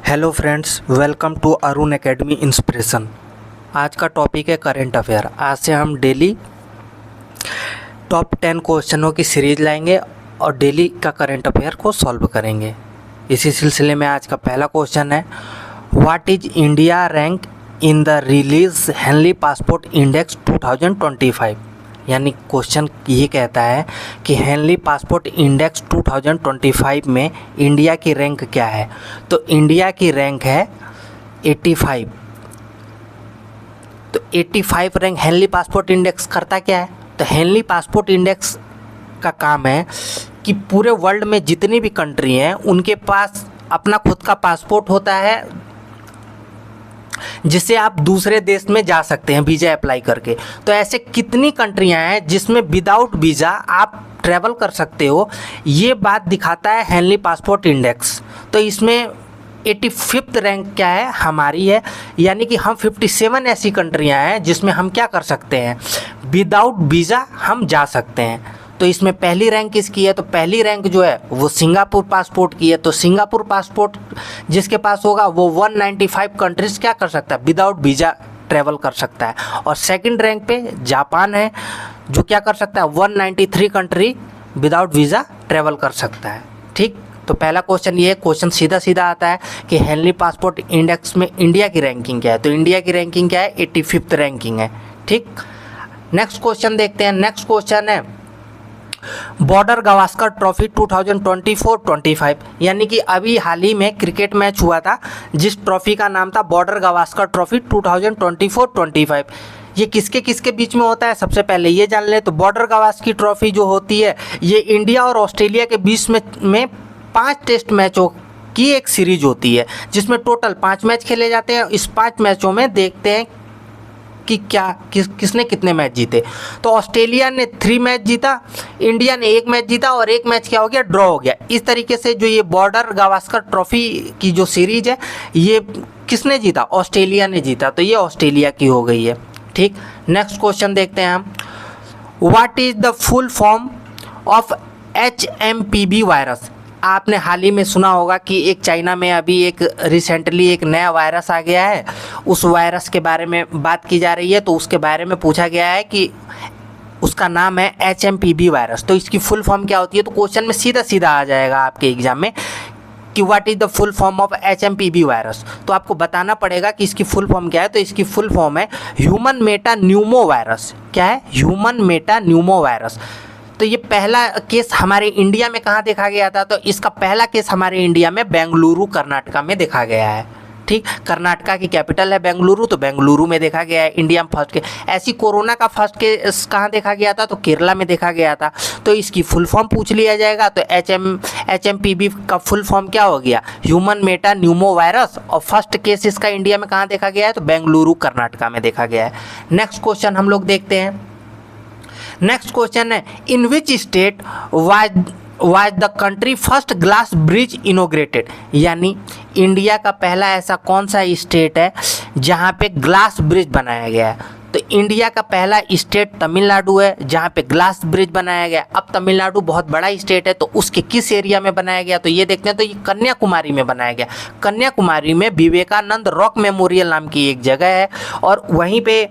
Hello friends, welcome to Arun academy inspiration. आज का topic है करेंट अफेयर। आज से हम डेली टॉप 10 क्वेश्चनों की सीरीज लाएंगे और डेली का करेंट अफेयर को सॉल्व करेंगे। इसी सिलसिले में आज का पहला क्वेश्चन है, what is India rank in the release Henley passport index 2025। यानी क्वेश्चन ये कहता है कि हेनली पासपोर्ट इंडेक्स 2025 में इंडिया की रैंक क्या है। तो इंडिया की रैंक है 85। तो 85 रैंक हेनली पासपोर्ट इंडेक्स करता क्या है? तो हेनली पासपोर्ट इंडेक्स का काम है कि पूरे वर्ल्ड में जितनी भी कंट्री हैं उनके पास अपना खुद का पासपोर्ट होता है जिससे आप दूसरे देश में जा सकते हैं वीज़ा अप्लाई करके। तो ऐसे कितनी कंट्रियां हैं जिसमें विदाउट वीज़ा आप ट्रैवल कर सकते हो, ये बात दिखाता है हेनली पासपोर्ट इंडेक्स। तो इसमें 85th रैंक क्या है? हमारी है। यानी कि हम 57 ऐसी कंट्रियां हैं जिसमें हम क्या कर सकते हैं, विदाउट वीज़ा हम जा सकते हैं। तो इसमें पहली रैंक किसकी है? तो पहली रैंक जो है वो सिंगापुर पासपोर्ट की है। तो सिंगापुर पासपोर्ट जिसके पास होगा वो 195 कंट्रीज़ क्या कर सकता है, विदाउट वीज़ा ट्रैवल कर सकता है। और सेकंड रैंक पे जापान है जो क्या कर सकता है, 193 कंट्री विदाउट वीज़ा ट्रैवल कर सकता है। ठीक, तो पहला क्वेश्चन ये है, क्वेश्चन सीधा सीधा आता है कि हेनली पासपोर्ट इंडेक्स में इंडिया की रैंकिंग क्या है। तो इंडिया की रैंकिंग क्या है? 85th रैंकिंग है। ठीक, नेक्स्ट क्वेश्चन देखते हैं। नेक्स्ट क्वेश्चन है बॉर्डर गावस्कर ट्रॉफी 2024-25। यानी कि अभी हाल ही में क्रिकेट मैच हुआ था जिस ट्रॉफी का नाम था बॉर्डर गावस्कर ट्रॉफी 2024-25। ये किसके किसके बीच में होता है, सबसे पहले ये जान लें। तो बॉर्डर गावस्कर ट्रॉफी जो होती है ये इंडिया और ऑस्ट्रेलिया के बीच में 5 टेस्ट मैचों की एक सीरीज होती है जिसमें टोटल 5 मैच खेले जाते हैं। इस 5 मैचों में देखते हैं कि किसने कितने मैच जीते। तो ऑस्ट्रेलिया ने 3 मैच जीता, इंडिया ने 1 मैच जीता और 1 मैच क्या हो गया, ड्रॉ हो गया। इस तरीके से जो ये बॉर्डर गावस्कर ट्रॉफी की जो सीरीज है ये किसने जीता, ऑस्ट्रेलिया ने जीता। तो ये ऑस्ट्रेलिया की हो गई है। ठीक, नेक्स्ट क्वेश्चन देखते हैं हम, what is the full form of HMPV virus. आपने हाल ही में सुना होगा कि एक चाइना में अभी एक रिसेंटली एक नया वायरस आ गया है, उस वायरस के बारे में बात की जा रही है। तो उसके बारे में पूछा गया है कि उसका नाम है HMPV वायरस। तो इसकी फुल फॉर्म क्या होती है? तो क्वेश्चन में सीधा सीधा आ जाएगा आपके एग्जाम में कि what is the full form of HMPV virus. तो आपको बताना पड़ेगा कि इसकी फुल फॉर्म क्या है। तो इसकी फुल फॉर्म है ह्यूमन मेटा न्यूमो वायरस। क्या है? Human Meta Numa virus. तो ये पहला केस हमारे इंडिया में कहाँ देखा गया था? तो इसका पहला केस हमारे इंडिया में बेंगलुरु कर्नाटका में देखा गया है। ठीक, कर्नाटका की कैपिटल है बेंगलुरु, तो बेंगलुरु में देखा गया है इंडिया में फर्स्ट केस। ऐसी कोरोना का फर्स्ट केस कहाँ देखा गया था? तो केरला में देखा गया था। तो इसकी फुल फॉर्म पूछ लिया जाएगा। तो HMPV का फुल फॉर्म क्या हो गया, ह्यूमन मेटा न्यूमो वायरस। और फर्स्ट केस इसका इंडिया में कहाँ देखा गया है? तो बेंगलुरु कर्नाटका में देखा गया है। नेक्स्ट क्वेश्चन हम लोग देखते हैं। नेक्स्ट क्वेश्चन है, in which state was the country first glass bridge inaugurated. यानी इंडिया का पहला ऐसा कौन सा स्टेट है जहाँ पे ग्लास ब्रिज बनाया गया है? तो इंडिया का पहला स्टेट तमिलनाडु है जहाँ पे ग्लास ब्रिज बनाया गया। अब तमिलनाडु बहुत बड़ा स्टेट है तो उसके किस एरिया में बनाया गया? तो ये देखते हैं। तो ये कन्याकुमारी में बनाया गया। कन्याकुमारी में विवेकानंद रॉक मेमोरियल नाम की एक जगह है और वहीं पे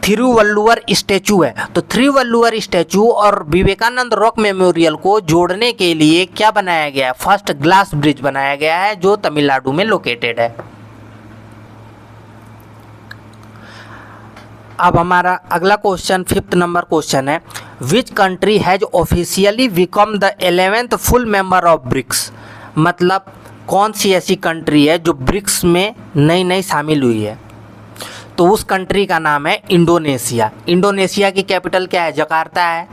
थिरुवल्लुवर स्टैचू है। तो थिरुवल्लुवर स्टैचू और विवेकानंद रॉक मेमोरियल को जोड़ने के लिए क्या बनाया गया है? फर्स्ट ग्लास ब्रिज बनाया गया है जो तमिलनाडु में लोकेटेड है। अब हमारा अगला क्वेश्चन 5th नंबर क्वेश्चन है, which country has officially become the 11th full member of BRICS. मतलब कौन सी ऐसी कंट्री है जो ब्रिक्स में नई नई शामिल हुई है? तो उस कंट्री का नाम है इंडोनेशिया। इंडोनेशिया की कैपिटल क्या है? जकार्ता है।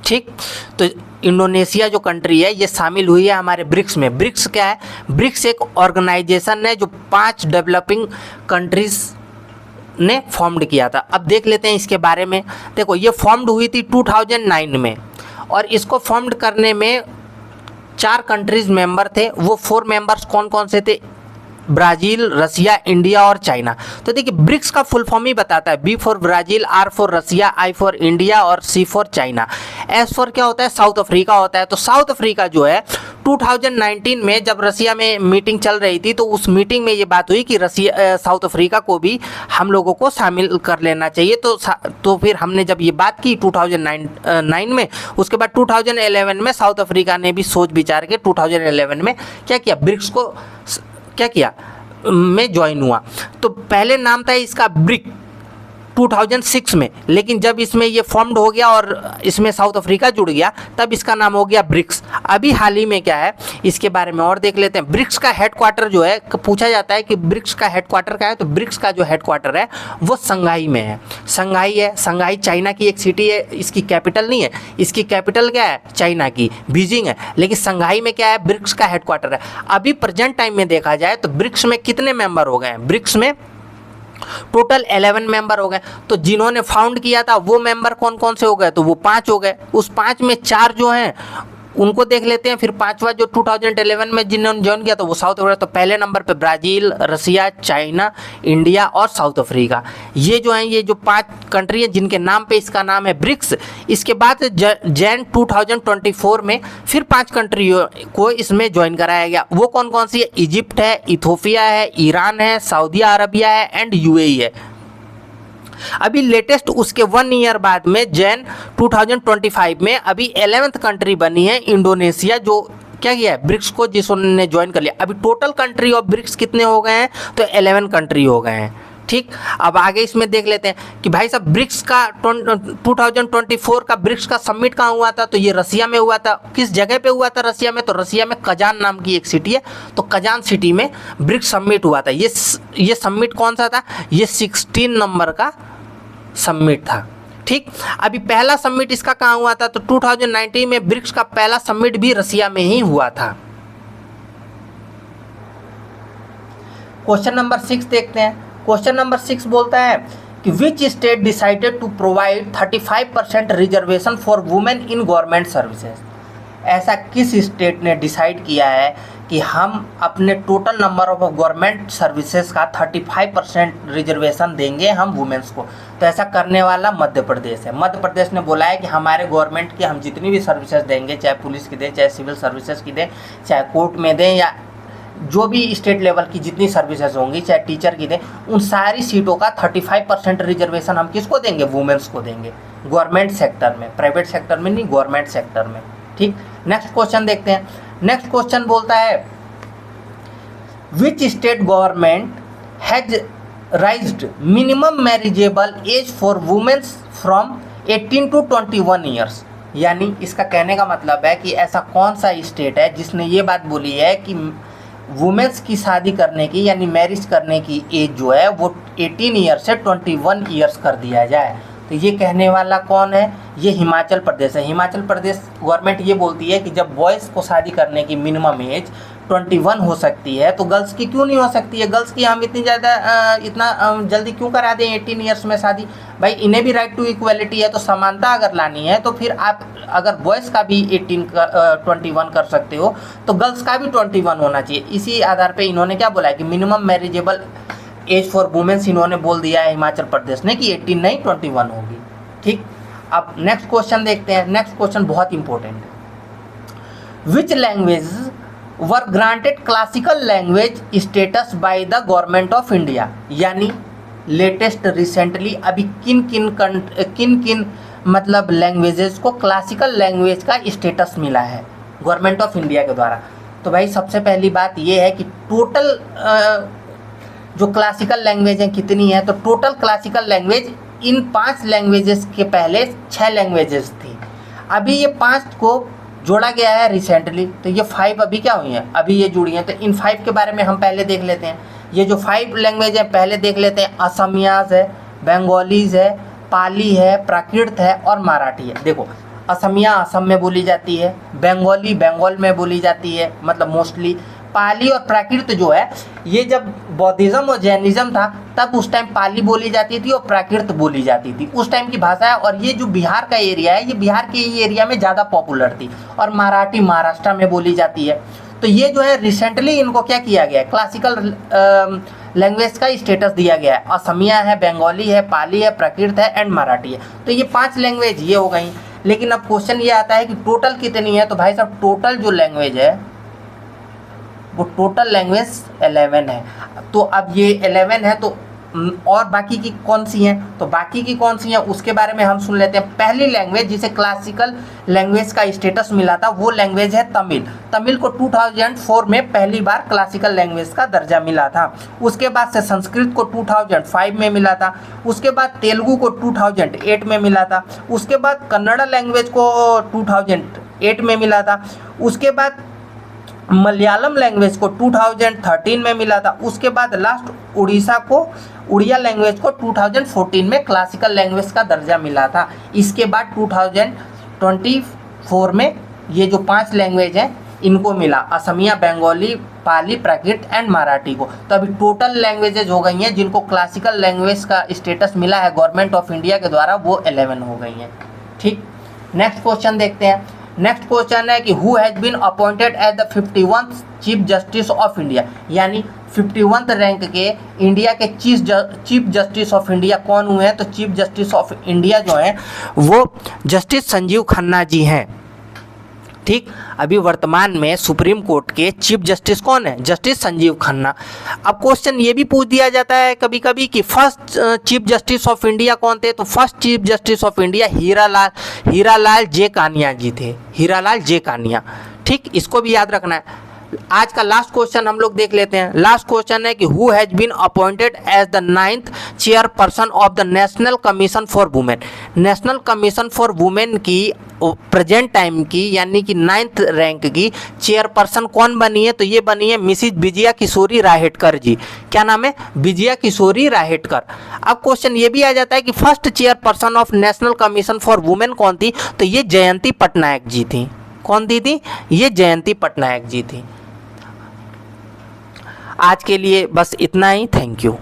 ठीक, तो इंडोनेशिया जो कंट्री है ये शामिल हुई है हमारे ब्रिक्स में। ब्रिक्स क्या है? ब्रिक्स एक ऑर्गेनाइजेशन है जो 5 डेवलपिंग कंट्रीज ने फॉर्म्ड किया था। अब देख लेते हैं इसके बारे में। देखो, ये फॉर्म्ड हुई थी 2009 में और इसको फॉर्म्ड करने में 4 कंट्रीज मेंबर थे। वो 4 मेंबर्स कौन कौन से थे? ब्राज़ील, रसिया, इंडिया और चाइना। तो देखिए ब्रिक्स का फुल फॉर्म ही बताता है, B for Brazil, R for Russia, I for India और C for China. S for क्या होता है? साउथ अफ्रीका होता है। तो साउथ अफ्रीका जो है 2019 में जब रसिया में मीटिंग चल रही थी तो उस मीटिंग में ये बात हुई कि रसिया साउथ अफ्रीका को भी हम लोगों को शामिल कर लेना चाहिए। तो फिर हमने जब ये बात की 2009 में, उसके बाद 2011 में साउथ अफ्रीका ने भी सोच विचार के 2011 में क्या किया, ब्रिक्स को क्या किया में ज्वाइन हुआ। तो पहले नाम था इसका ब्रिक 2006 में, लेकिन जब इसमें ये फॉर्म्ड हो गया और इसमें साउथ अफ्रीका जुड़ गया तब इसका नाम हो गया ब्रिक्स। अभी हाल ही में क्या है इसके बारे में और देख लेते हैं। ब्रिक्स का हेडक्वार्टर जो है, पूछा जाता है कि ब्रिक्स का हेडक्वार्टर क्या है, तो ब्रिक्स का जो हेडक्वार्टर है वो संघाई में है। संघाई है, संघाई चाइना की एक सिटी है, इसकी कैपिटल नहीं है, इसकी कैपिटल क्या है चाइना की बीजिंग है, लेकिन संघाई में क्या है ब्रिक्स का हेडक्वार्टर है। अभी प्रेजेंट टाइम में देखा जाए तो ब्रिक्स में कितने मेंबर हो गए हैं, ब्रिक्स में टोटल 11 मेंबर हो गए। तो जिन्होंने फाउंड किया था वो मेंबर कौन कौन से हो गए, तो वो 5 हो गए। उस 5 में 4 जो हैं उनको देख लेते हैं। फिर 5वां जो 2011 में जिन्होंने ज्वाइन किया तो वो साउथ अफ्रीका। तो पहले नंबर पे ब्राज़ील, रसिया, चाइना, इंडिया और साउथ अफ्रीका, ये जो हैं ये जो 5 कंट्री हैं जिनके नाम पे इसका नाम है ब्रिक्स। इसके बाद जैन 2024 में फिर 5 कंट्रियों को इसमें ज्वाइन कराया गया। वो कौन कौन सी है, इजिप्ट है, इथोपिया है, ईरान है, सऊदी अरबिया है एंड यूएई है। अभी लेटेस्ट उसके 1 ईयर बाद में जैन 2025 में अभी 11th कंट्री बनी है इंडोनेशिया, जो क्या किया है ब्रिक्स को जिसने ज्वाइन कर लिया। अभी टोटल कंट्री ऑफ ब्रिक्स कितने हो गए हैं, तो 11 कंट्री हो गए हैं। ठीक, अब आगे इसमें देख लेते हैं कि भाई साहब ब्रिक्स का 2024 का ब्रिक्स का समिट कहाँ हुआ था, तो ये रसिया में हुआ था। किस जगह पे हुआ था रसिया में, तो रसिया में कजान नाम की एक सिटी है, तो कजान सिटी में ब्रिक्स समिट हुआ था। ये समिट कौन सा था, ये 16 नंबर का समिट था। ठीक, अभी पहला समिट इसका कहाँ हुआ था, तो 2019 में ब्रिक्स का पहला समिट भी रसिया में ही हुआ था। क्वेश्चन नंबर 6 देखते हैं। क्वेश्चन नंबर 6 बोलता है कि which state decided to provide 35% reservation for women in government services. ऐसा किस स्टेट ने डिसाइड किया है कि हम अपने total number of government services का 35% रिजर्वेशन देंगे हम वुमेन्स को। तो ऐसा करने वाला मध्य प्रदेश है। मध्य प्रदेश ने बोला है कि हमारे गवर्नमेंट की हम जितनी भी सर्विसेज देंगे, चाहे पुलिस की दें, चाहे सिविल सर्विसेज की दें, चाहे कोर्ट में दें, या जो भी स्टेट लेवल की जितनी सर्विसेज होंगी, चाहे टीचर की दें, उन सारी सीटों का 35% रिजर्वेशन हम किसको देंगे, वुमेन्स को देंगे, गवर्नमेंट सेक्टर में, प्राइवेट सेक्टर में नहीं, गवर्नमेंट सेक्टर में। ठीक, नेक्स्ट क्वेश्चन देखते हैं। नेक्स्ट क्वेश्चन बोलता है which state government has raised minimum marriageable age for womens from 18 to 21 years. यानी इसका कहने का मतलब है कि ऐसा कौन सा स्टेट है जिसने ये बात बोली है कि वुमेन्स की शादी करने की यानी मैरिज करने की एज जो है वो 18 ईयर से 21 ईयर्स कर दिया जाए। तो ये कहने वाला कौन है, ये हिमाचल प्रदेश है। हिमाचल प्रदेश गवर्नमेंट ये बोलती है कि जब बॉयज़ को शादी करने की मिनिमम एज 21 हो सकती है तो गर्ल्स की क्यों नहीं हो सकती है। गर्ल्स की हम इतना जल्दी क्यों करा दें 18 ईयर्स में शादी। भाई इन्हें भी राइट टू इक्वलिटी है, तो समानता अगर लानी है तो फिर आप अगर बॉयज़ का भी 21 कर सकते हो तो गर्ल्स का भी 21 होना चाहिए। इसी आधार पर इन्होंने क्या बोला है कि minimum marriageable age for womens इन्होंने बोल दिया है हिमाचल प्रदेश ने कि 18 नहीं 21 होगी। ठीक, अब नेक्स्ट क्वेश्चन देखते हैं। नेक्स्ट क्वेश्चन बहुत इंपॉर्टेंट है। Which language were granted classical language status by the government of India. यानी लेटेस्ट रिसेंटली अभी किन किन मतलब लैंग्वेजेस को क्लासिकल लैंग्वेज का स्टेटस मिला है गवर्नमेंट ऑफ इंडिया के द्वारा। तो भाई सबसे पहली बात ये है कि टोटल जो क्लासिकल लैंग्वेज हैं कितनी है, तो total classical language in 5 languages के पहले 6 लैंग्वेजेस थी। अभी ये 5 को जोड़ा गया है रिसेंटली, तो ये 5 अभी क्या हुई हैं, अभी ये जुड़ी हैं। तो इन 5 के बारे में हम पहले देख लेते हैं। ये जो 5 लैंग्वेज है पहले देख लेते हैं। असमियाज है, बंगालीज है, पाली है, प्राकृत है और मराठी है। देखो असमिया असम में बोली जाती है, बंगाली बंगाल में बोली जाती है मतलब मोस्टली। पाली और प्राकृत जो है ये जब बौद्धिज्म और जैनिज्म था तब उस टाइम पाली बोली जाती थी और प्राकृत बोली जाती थी, उस टाइम की भाषा है। और ये जो बिहार का एरिया है ये बिहार के ही एरिया में ज़्यादा पॉपुलर थी। और मराठी महाराष्ट्र में बोली जाती है। तो ये जो है रिसेंटली इनको क्या किया गया है, क्लासिकल लैंग्वेज का स्टेटस दिया गया है। असमिया है, बंगाली है, पाली है, प्राकृत है एंड मराठी है। तो ये 5 लैंग्वेज ये हो गई। लेकिन अब क्वेश्चन ये आता है कि टोटल कितनी है, तो भाई साहब टोटल जो लैंग्वेज है वो टोटल लैंग्वेज 11 है। तो अब ये 11 है तो और बाकी की कौन सी हैं, तो बाकी की कौन सी हैं उसके बारे में हम सुन लेते हैं। पहली लैंग्वेज जिसे क्लासिकल लैंग्वेज का स्टेटस मिला था वो लैंग्वेज है तमिल। तमिल को 2004 में पहली बार क्लासिकल लैंग्वेज का दर्जा मिला था। उसके बाद से संस्कृत को 2005 में मिला था। उसके बाद तेलुगु को 2008 में मिला था। उसके बाद कन्नड़ लैंग्वेज को 2008 में मिला था। उसके बाद मलयालम लैंग्वेज को 2013 में मिला था। उसके बाद लास्ट उड़िया लैंग्वेज को 2014 में क्लासिकल लैंग्वेज का दर्जा मिला था। इसके बाद 2024 में ये जो 5 लैंग्वेज हैं इनको मिला, असमिया, बंगाली, पाली, प्राकृत एंड मराठी को। तो अभी टोटल लैंग्वेजेज हो गई हैं जिनको क्लासिकल लैंग्वेज का स्टेटस मिला है गवर्नमेंट ऑफ इंडिया के द्वारा, वो 11 हो गई हैं। ठीक, नेक्स्ट क्वेश्चन देखते हैं। नेक्स्ट क्वेश्चन है कि who has been appointed as the 51th chief justice of India, यानी 51th रैंक के इंडिया के चीफ जस्टिस ऑफ इंडिया कौन हुए हैं। तो चीफ जस्टिस ऑफ इंडिया जो है वो जस्टिस संजीव खन्ना जी हैं। ठीक, अभी वर्तमान में सुप्रीम कोर्ट के चीफ जस्टिस कौन है, जस्टिस संजीव खन्ना। अब क्वेश्चन ये भी पूछ दिया जाता है कभी कभी कि first chief justice of India कौन थे। तो first chief justice of India Hiralal J Kania ji थे, हीरालाल जे कानिया। ठीक, इसको भी याद रखना है। आज का लास्ट क्वेश्चन हम लोग देख लेते हैं। लास्ट क्वेश्चन है कि who has been appointed as the 9th chairperson of the national commission for women. National commission for women की प्रेजेंट टाइम की यानी कि 9th रैंक की चेयरपर्सन कौन बनी है। तो ये बनी है मिसिज विजया किशोरी राहेटकर जी। क्या नाम है, विजया किशोरी राहेटकर। अब क्वेश्चन ये भी आ जाता है कि first chairperson of national commission for women कौन थी। तो ये जयंती पटनायक जी थी। कौन थी? ये जयंती पटनायक जी थी। आज के लिए बस इतना ही। Thank you.